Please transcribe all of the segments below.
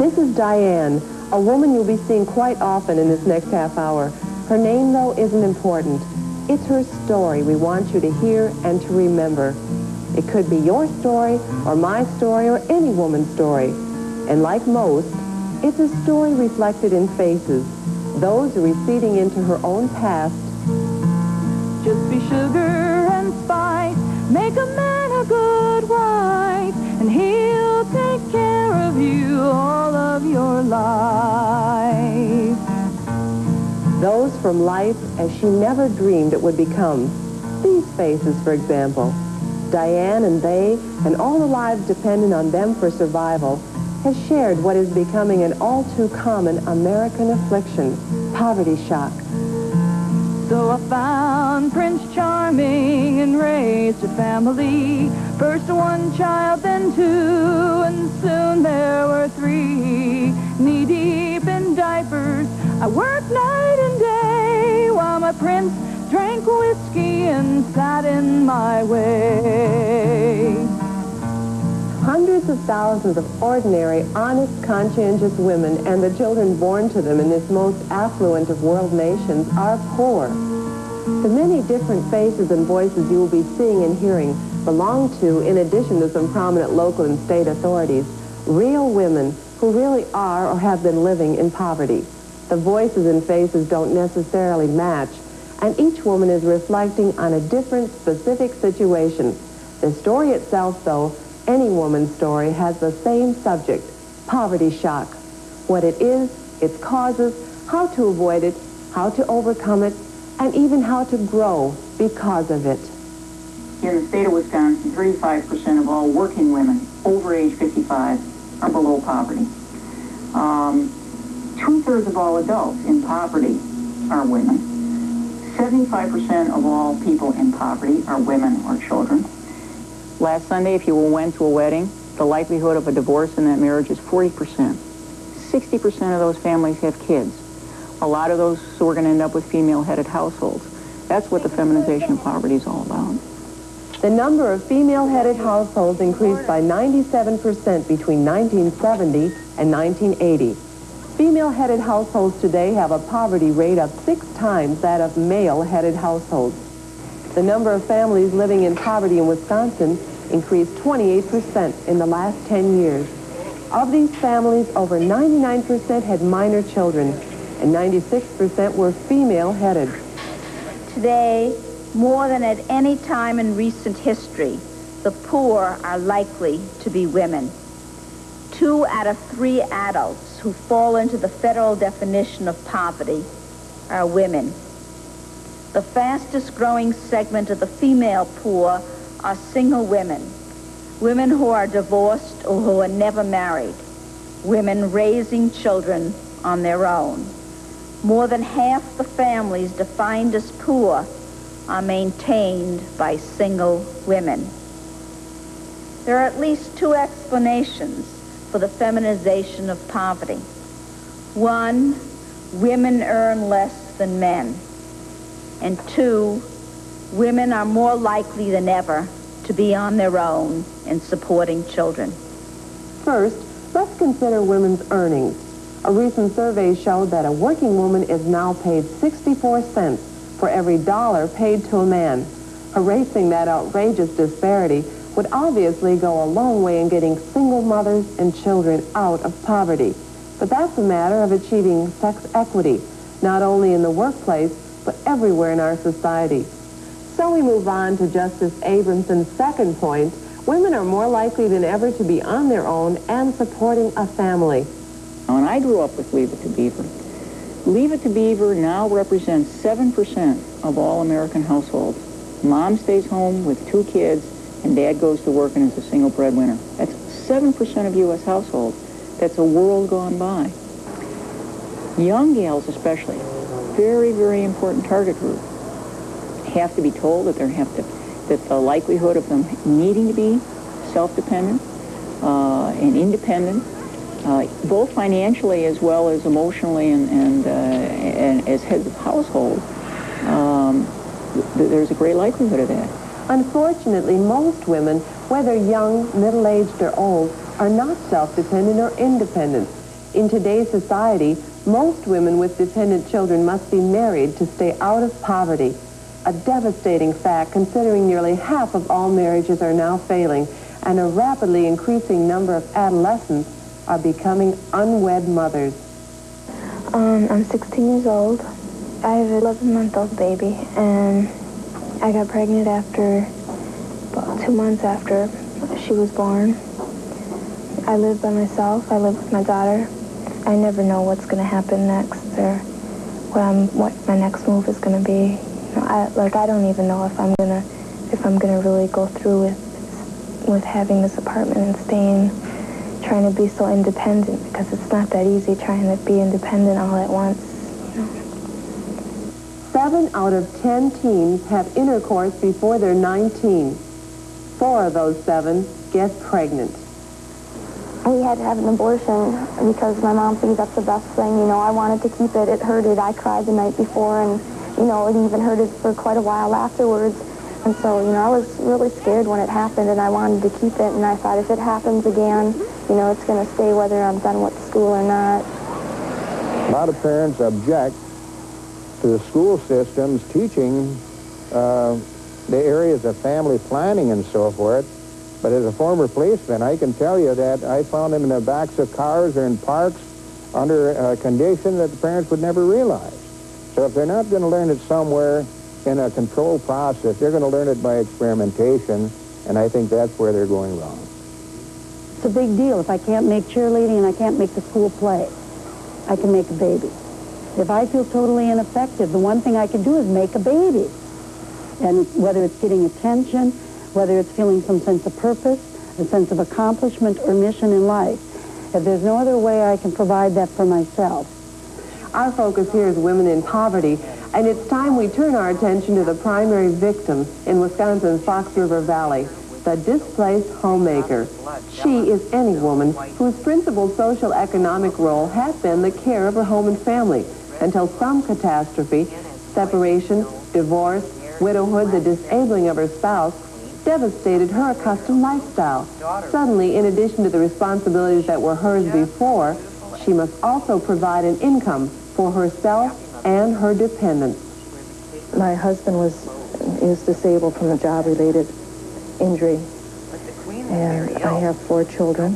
This is Diane, a woman you'll be seeing quite often in this next half hour. Her name, though, isn't important. It's her story we want you to hear and to remember. It could be your story, or my story, or any woman's story. And like most, it's a story reflected in faces, those receding into her own past. Just be sugar and spice, make a man a good wife, and he'll take care of you all of your life. Those from life as she never dreamed it would become. These faces, for example. Diane and they, and all the lives dependent on them for survival, has shared what is becoming an all-too-common American affliction, poverty shock. So I found Prince Charming and raised a family. First one child, then two, and soon there were three. Knee-deep in diapers, I worked night and day, while my prince drank whiskey and sat in my way. Hundreds of thousands of ordinary, honest, conscientious women and the children born to them in this most affluent of world nations are poor. The many different faces and voices you will be seeing and hearing belong to, in addition to some prominent local and state authorities, real women who really are or have been living in poverty. The voices and faces don't necessarily match, and each woman is reflecting on a different, specific situation. The story itself, though, any woman's story, has the same subject, poverty shock. What it is, its causes, how to avoid it, how to overcome it, and even how to grow because of it. In the state of Wisconsin, 35% of all working women over age 55 are below poverty. Two-thirds of all adults in poverty are women. 75% of all people in poverty are women or children. Last Sunday, if you went to a wedding, the likelihood of a divorce in that marriage is 40%. 60% of those families have kids. A lot of those who are going to end up with female-headed households. That's what the feminization of poverty is all about. The number of female-headed households increased by 97% between 1970 and 1980. Female-headed households today have a poverty rate of 6 times that of male-headed households. The number of families living in poverty in Wisconsin increased 28% in the last 10 years. Of these families, over 99% had minor children, and 96% were female-headed. Today, more than at any time in recent history, the poor are likely to be women. 2 out of 3 adults who fall into the federal definition of poverty are women. The fastest growing segment of the female poor are single women, women who are divorced or who are never married, women raising children on their own. More than half the families defined as poor are maintained by single women. There are at least 2 explanations for the feminization of poverty. 1, women earn less than men. And 2, women are more likely than ever to be on their own in supporting children. First, let's consider women's earnings. A recent survey showed that a working woman is now paid 64 cents for every dollar paid to a man. Erasing that outrageous disparity would obviously go a long way in getting single mothers and children out of poverty. But that's a matter of achieving sex equity, not only in the workplace, but everywhere in our society. So we move on to Justice Abramson's second point. Women are more likely than ever to be on their own and supporting a family. When I grew up with Leave It to Beaver, Leave It to Beaver now represents 7% of all American households. Mom stays home with 2 kids, and dad goes to work and is a single breadwinner. That's 7% of U.S. households. That's a world gone by. Young gals especially, very, very important target group, have to be told that that the likelihood of them needing to be self-dependent and independent, both financially as well as emotionally and as heads of household, there's a great likelihood of that. Unfortunately, most women, whether young, middle-aged, or old, are not self-dependent or independent. In today's society, most women with dependent children must be married to stay out of poverty. A devastating fact considering nearly half of all marriages are now failing and a rapidly increasing number of adolescents are becoming unwed mothers. I'm 16 years old. I have an 11-month-old baby, and I got pregnant after, about 2 months after she was born. I live by myself. I live with my daughter. I never know what's going to happen next or what my next move is going to be. I don't even know if I'm gonna really go through with having this apartment and trying to be so independent, because it's not that easy trying to be independent all at once. 7 out of 10 teens have intercourse before they're 19. 4 of those 7 get pregnant. We had to have an abortion because my mom thinks that's the best thing. I wanted to keep it. It hurted. I cried the night before, and it even hurted for quite a while afterwards. And so, I was really scared when it happened, and I wanted to keep it. And I thought, if it happens again, it's going to stay whether I'm done with school or not. A lot of parents object to the school systems teaching the areas of family planning and so forth. But as a former policeman, I can tell you that I found them in the backs of cars or in parks under a condition that the parents would never realize. So if they're not going to learn it somewhere in a controlled process, they're going to learn it by experimentation, and I think that's where they're going wrong. It's a big deal. If I can't make cheerleading and I can't make the school play, I can make a baby. If I feel totally ineffective, the one thing I can do is make a baby. And whether it's getting attention, whether it's feeling some sense of purpose, a sense of accomplishment or mission in life, if there's no other way I can provide that for myself. Our focus here is women in poverty, and it's time we turn our attention to the primary victim in Wisconsin's Fox River Valley, the displaced homemaker. She is any woman whose principal social economic role has been the care of her home and family until some catastrophe, separation, divorce, widowhood, the disabling of her spouse, devastated her accustomed lifestyle. Suddenly, in addition to the responsibilities that were hers before, she must also provide an income for herself and her dependents. My husband is disabled from a job-related injury, and I have 4 children.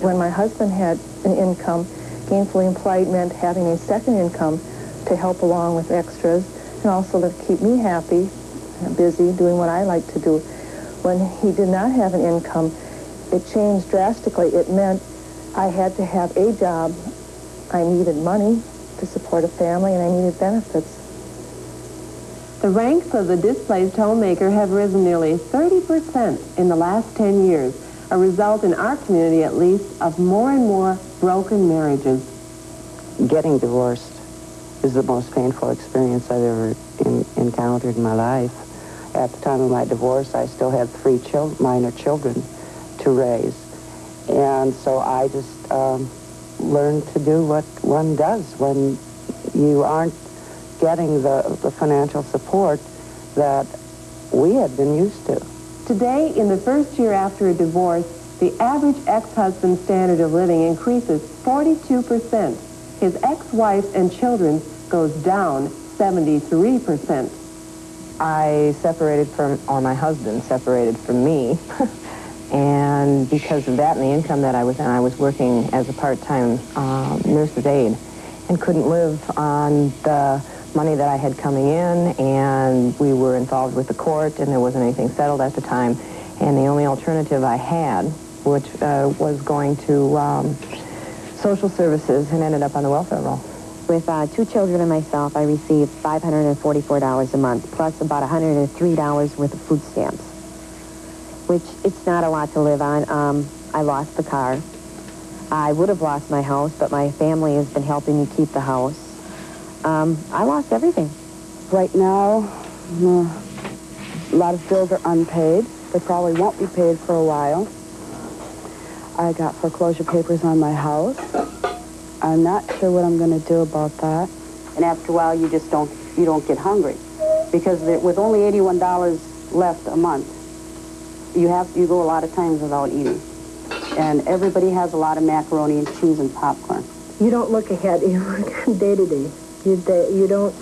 When my husband had an income, gainfully employed meant having a second income to help along with extras and also to keep me happy, busy, doing what I like to do. When he did not have an income, it changed drastically. It meant I had to have a job. I needed money to support a family, and I needed benefits. The ranks of the displaced homemaker have risen nearly 30% in the last 10 years, a result in our community at least of more and more broken marriages. Getting divorced is the most painful experience I've ever encountered in my life. At the time of my divorce, I still had 3 minor children to raise. And so I just learned to do what one does when you aren't getting the financial support that we had been used to. Today, in the first year after a divorce, the average ex-husband's standard of living increases 42%. His ex-wife and children goes down 73%. I separated from, or my husband separated from me, and because of that and the income that I was in, I was working as a part-time nurse's aide and couldn't live on the money that I had coming in, and we were involved with the court, and there wasn't anything settled at the time, and the only alternative I had, which was going to social services, and ended up on the welfare roll. With 2 children and myself, I received $544 a month, plus about $103 worth of food stamps, which it's not a lot to live on. I lost the car. I would have lost my house, but my family has been helping me keep the house. I lost everything. Right now, a lot of bills are unpaid. They probably won't be paid for a while. I got foreclosure papers on my house. I'm not sure what I'm going to do about that. And after a while, you don't get hungry. Because with only $81 left a month, you go a lot of times without eating. And everybody has a lot of macaroni and cheese and popcorn. You don't look ahead. You look day to day. You don't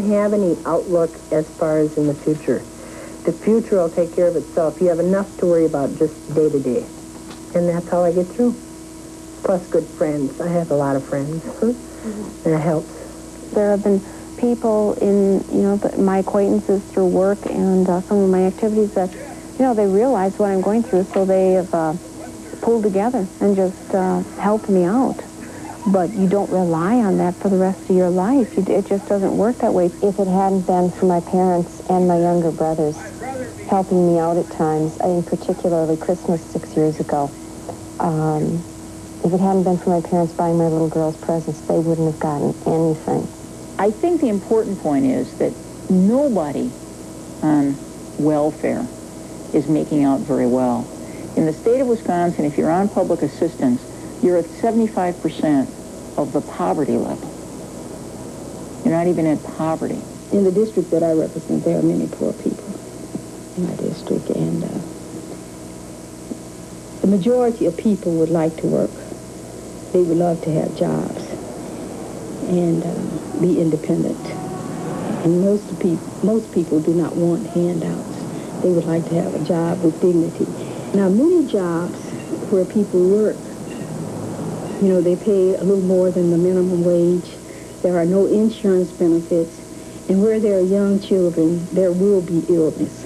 have any outlook as far as in the future. The future will take care of itself. You have enough to worry about just day to day. And that's how I get through. Plus good friends. I have a lot of friends. And it helps. There have been people in, my acquaintances through work and some of my activities that, they realize what I'm going through, so they have pulled together and just helped me out. But you don't rely on that for the rest of your life. It just doesn't work that way. If it hadn't been for my parents and my younger brothers helping me out at times, I think particularly Christmas 6 years ago, if it hadn't been for my parents buying my little girls presents, they wouldn't have gotten anything. I think the important point is that nobody on welfare is making out very well. In the state of Wisconsin, if you're on public assistance, you're at 75% of the poverty level. You're not even at poverty. In the district that I represent, there are many poor people in my district, and the majority of people would like to work. They would love to have jobs and be independent. And most people do not want handouts. They would like to have a job with dignity. Now, many jobs where people work, they pay a little more than the minimum wage. There are no insurance benefits. And where there are young children, there will be illness.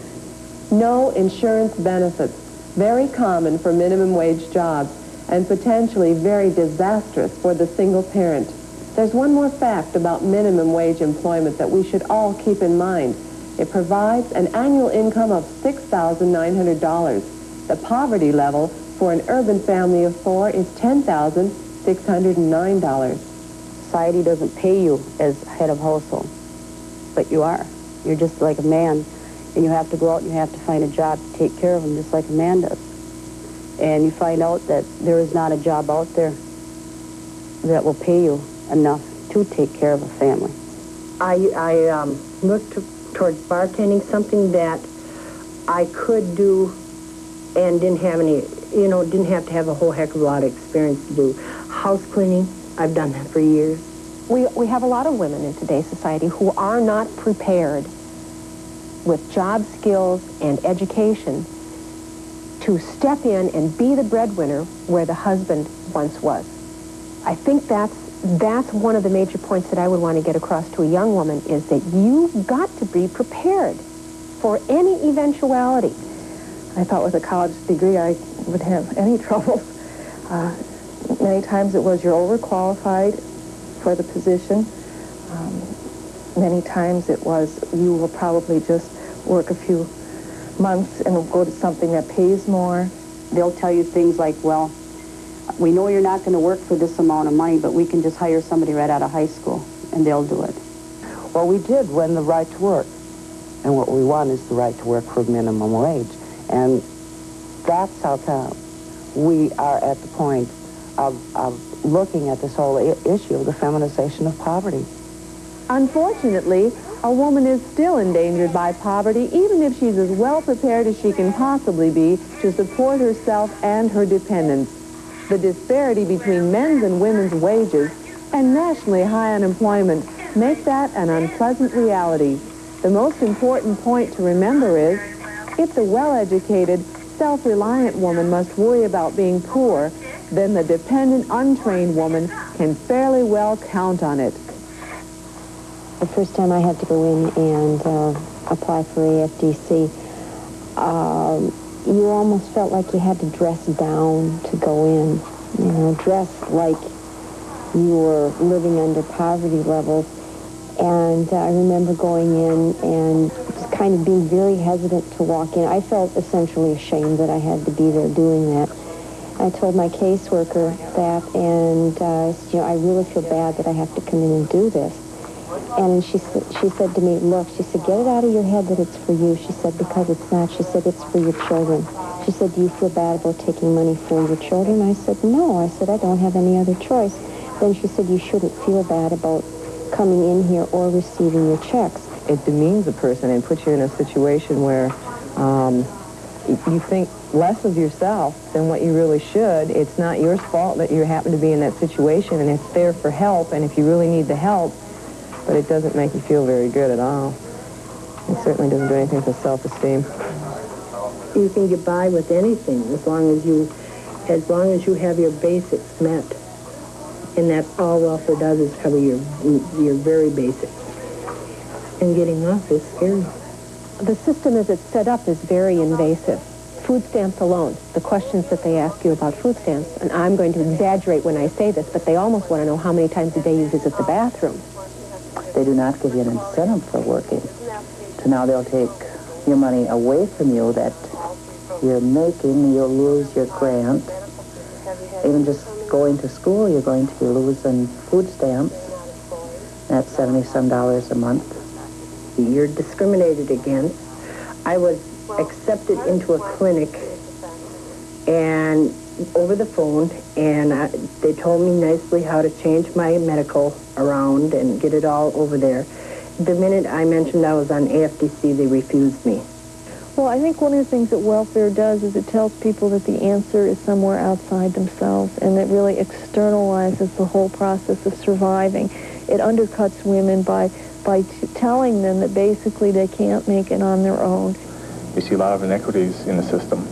No insurance benefits. Very common for minimum wage jobs and potentially very disastrous for the single parent. There's one more fact about minimum wage employment that we should all keep in mind. It provides an annual income of $6,900. The poverty level for an urban family of 4 is $10,609. Society doesn't pay you as head of household, but you are. You're just like a man, and you have to go out and you have to find a job to take care of them just like a man does. And you find out that there is not a job out there that will pay you enough to take care of a family. I looked towards bartending, something that I could do and didn't have any, didn't have to have a whole heck of a lot of experience to do. House cleaning, I've done that for years. We have a lot of women in today's society who are not prepared with job skills and education to step in and be the breadwinner where the husband once was. I think that's one of the major points that I would want to get across to a young woman, is that you've got to be prepared for any eventuality. I thought with a college degree I would have any trouble. Many times it was you're overqualified for the position. Many times it was you will probably just work a few months and go to something that pays more. They'll tell you things like, well, we know you're not going to work for this amount of money, but we can just hire somebody right out of high school, and they'll do it. Well, we did win the right to work. And what we want is the right to work for minimum wage. And that's how come we are at the point of looking at this whole issue of the feminization of poverty. Unfortunately, a woman is still endangered by poverty, even if she's as well prepared as she can possibly be to support herself and her dependents. The disparity between men's and women's wages and nationally high unemployment make that an unpleasant reality. The most important point to remember is, if the well-educated, self-reliant woman must worry about being poor, then the dependent, untrained woman can fairly well count on it. The first time I had to go in and apply for AFDC, you almost felt like you had to dress down to go in, dress like you were living under poverty levels. And I remember going in and just kind of being very hesitant to walk in. I felt essentially ashamed that I had to be there doing that. I told my caseworker that, and I said, I really feel bad that I have to come in and do this. And she said to me, look, she said, get it out of your head that it's for you. She said, because it's not. She said, it's for your children. She said, do you feel bad about taking money for your children? I said, no. I said, I don't have any other choice. Then she said, you shouldn't feel bad about coming in here or receiving your checks. It demeans a person and puts you in a situation where you think less of yourself than what you really should. It's not your fault that you happen to be in that situation, and it's there for help, and if you really need the help, but it doesn't make you feel very good at all. It certainly doesn't do anything for self-esteem. You can get by with anything as long as you have your basics met. And that's all welfare does, is cover your very basics. And getting off is scary. The system as it's set up is very invasive. Food stamps alone, the questions that they ask you about food stamps, and I'm going to exaggerate when I say this, but they almost want to know how many times a day you visit the bathroom. They do not give you an incentive for working. So now they'll take your money away from you that you're making, you'll lose your grant. Even just going to school, you're going to be losing food stamps. That's $70-some a month. You're discriminated against. I was accepted into a clinic and over the phone, and they told me nicely how to change my medical around and get it all over there. The minute I mentioned I was on AFDC, they refused me. Well, I think one of the things that welfare does is it tells people that the answer is somewhere outside themselves, and it really externalizes the whole process of surviving. It undercuts women by telling them that basically they can't make it on their own. You see a lot of inequities in the system.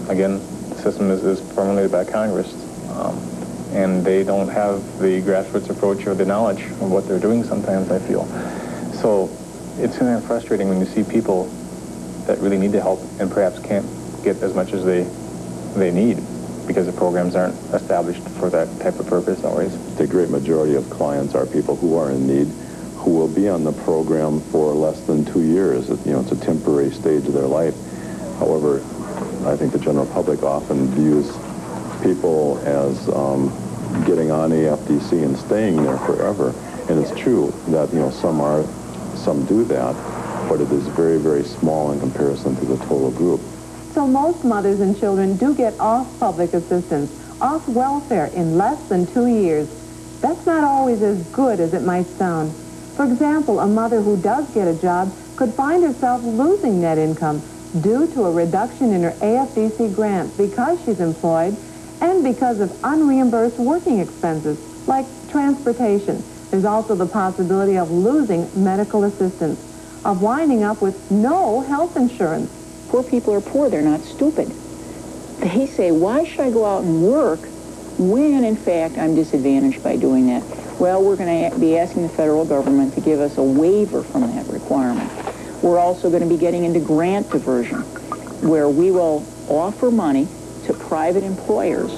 Again, the system is formulated by Congress, and they don't have the grassroots approach or the knowledge of what they're doing sometimes, I feel. So it's kind of frustrating when you see people that really need the help and perhaps can't get as much as they need because the programs aren't established for that type of purpose always. The great majority of clients are people who are in need, who will be on the program for less than 2 years. It's a temporary stage of their life. However, I think the general public often views people as getting on AFDC and staying there forever. And it's true that, some do that, but it is very, very small in comparison to the total group. So most mothers and children do get off public assistance, off welfare in less than 2 years. That's not always as good as it might sound. For example, a mother who does get a job could find herself losing net income due to a reduction in her AFDC grant because she's employed and because of unreimbursed working expenses, like transportation. There's also the possibility of losing medical assistance, of winding up with no health insurance. Poor people are poor. They're not stupid. They say, why should I go out and work when, in fact, I'm disadvantaged by doing that? Well, we're going to be asking the federal government to give us a waiver from that requirement. We're also going to be getting into grant diversion, where we will offer money to private employers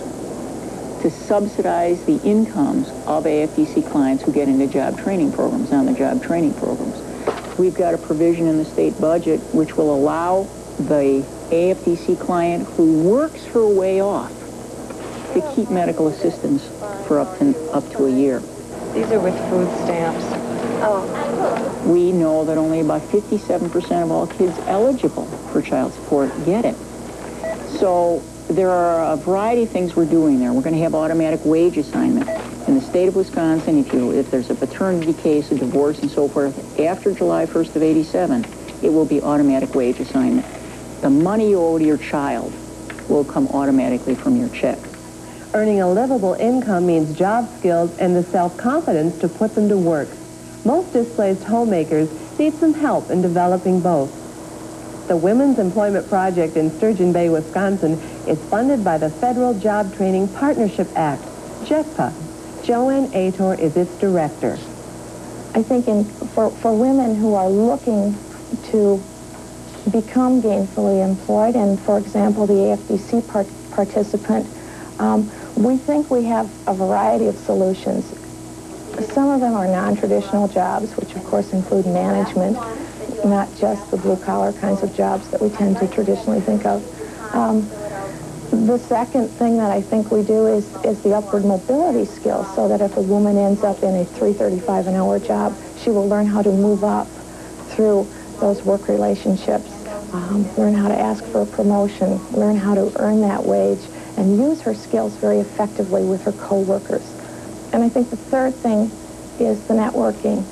to subsidize the incomes of AFDC clients who get into job training programs, on-the-job training programs. We've got a provision in the state budget which will allow the AFDC client who works her way off to keep medical assistance for up to a year. These are with food stamps. Oh. We know that only about 57% of all kids eligible for child support get it. So there are a variety of things we're doing there. We're going to have automatic wage assignment. In the state of Wisconsin, if there's a paternity case, a divorce, and so forth, after July 1st of '87, it will be automatic wage assignment. The money you owe to your child will come automatically from your check. Earning a livable income means job skills and the self-confidence to put them to work. Most displaced homemakers need some help in developing both. The Women's Employment Project in Sturgeon Bay, Wisconsin is funded by the Federal Job Training Partnership Act, JETPA. Joanne Ator is its director. I think for women who are looking to become gainfully employed, and for example, the AFDC participant, we think we have a variety of solutions. Some of them are non-traditional jobs, which of course include management, not just the blue-collar kinds of jobs that we tend to traditionally think of. The second thing that I think we do is the upward mobility skills, so that if a woman ends up in a $3.35 an hour job, she will learn how to move up through those work relationships, learn how to ask for a promotion, learn how to earn that wage, and use her skills very effectively with her co-workers. And I think the third thing is the networking,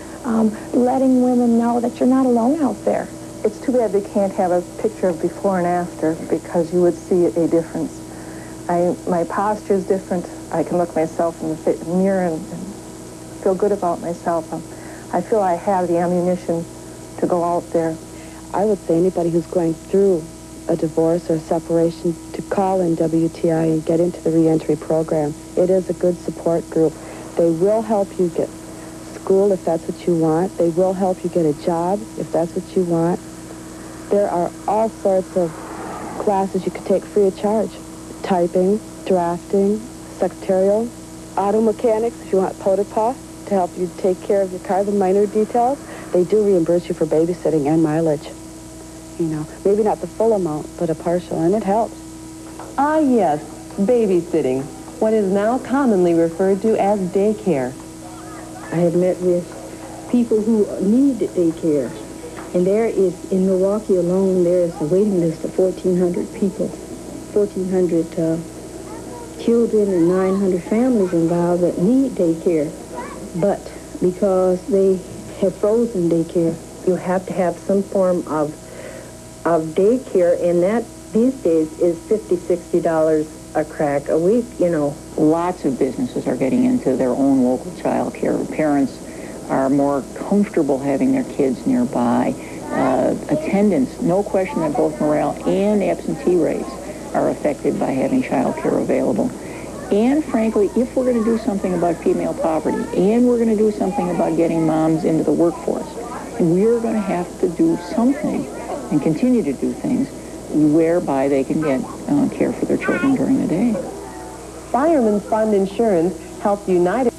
letting women know that you're not alone out there, It's too bad they can't have a picture of before and after, because you would see a difference. My posture is different. I can look myself in the mirror and feel good about myself. I feel I have the ammunition to go out there. I would say anybody who's going through a divorce or separation to call in WTI and get into the reentry program. It is a good support group. They will help you get school if that's what you want. They will help you get a job if that's what you want. There are all sorts of classes you could take free of charge. Typing, drafting, secretarial, auto mechanics if you want POTIPA to help you take care of your car, the minor details. They do reimburse you for babysitting and mileage. You know, maybe not the full amount, but a partial, and it helps. Ah, yes, babysitting, what is now commonly referred to as daycare. I have met with people who need daycare, and there is, in Milwaukee alone, there is a waiting list of 1,400 people, 1,400 children and 900 families involved that need daycare, but because they have frozen daycare. You have to have some form of daycare, and that these days is $50, $60 a crack a week, you know. Lots of businesses are getting into their own local child care. Parents are more comfortable having their kids nearby. Attendance, no question that both morale and absentee rates are affected by having child care available. And frankly, if we're going to do something about female poverty, and we're going to do something about getting moms into the workforce, we're going to have to do something and continue to do things whereby they can get care for their children during the day. Fireman's Fund Insurance helped United